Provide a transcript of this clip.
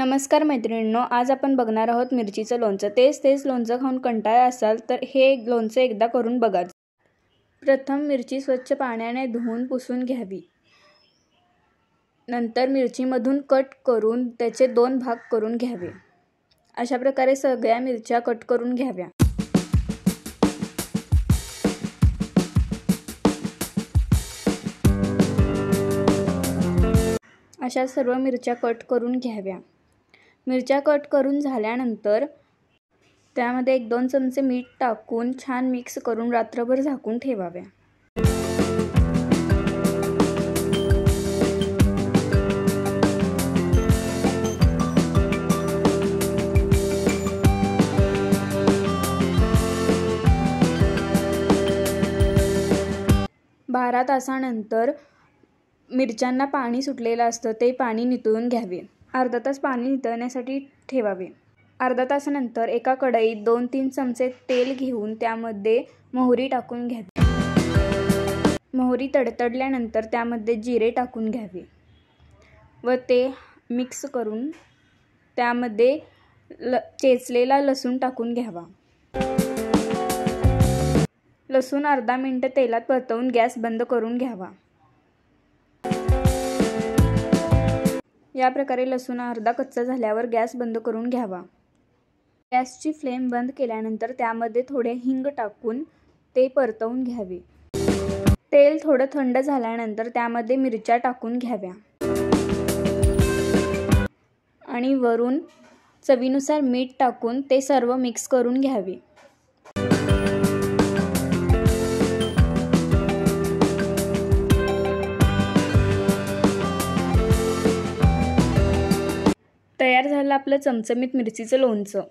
नमस्कार मैत्रिणींनो, आज आपण बघणार आहोत मिरचीचं लोणचं। तेच लोणचं खाऊन कंटाळा असाल तर हे लोणचं एकदा करून बघा। प्रथम मिरची स्वच्छ पाण्याने धुवून पुसून घ्यावी। नंतर मिरचीमधून कट करून त्याचे 2 भाग करून घ्यावे। अशा प्रकारे सगळ्या मिरच्या कट करून घ्याव्या। अशा सर्व मिरच्या कट करून घ्याव्या। मिरच्या कट करून झाल्यानंतर त्यामध्ये 1-2 चमचे मीठ टाकून छान मिक्स करून रात्रभर झाकून ठेवाव्या। बारा तासानंतर मिरच्यांना पाणी सुटलेलं असतं ते पाणी निथळून घ्यावे। अर्धा तास पाणी निथळण्यासाठी ठेवावे। अर्धा तासानंतर एका कढईत 2-3 चमचे तेल घेऊन त्यामध्ये मोहरी टाकून घ्यावी। मोहरी तडतडल्यानंतर त्यामध्ये जिरे टाकून घ्यावे व ते मिक्स करून त्यामध्ये चेचलेला लसूण टाकून घ्यावा। लसूण अर्धा मिनिट तेलात परतवून गॅस बंद करून घ्यावा। या प्रकारे लसूण अर्धा कच्चा झाल्यावर गॅस बंद करून घ्यावा। गॅसची फ्लेम बंद केल्यानंतर त्यामध्ये थोडे हिंग टाकून ते परतवून घ्यावे। तेल थोडं थंड झाल्यानंतर त्यामध्ये मिरच्या टाकून घ्याव्या आणि वरून चवीनुसार मीठ टाकून ते सर्व मिक्स करून घ्यावे। तयार झालं आपलं चमचमीत मिरचीचं लोणचं।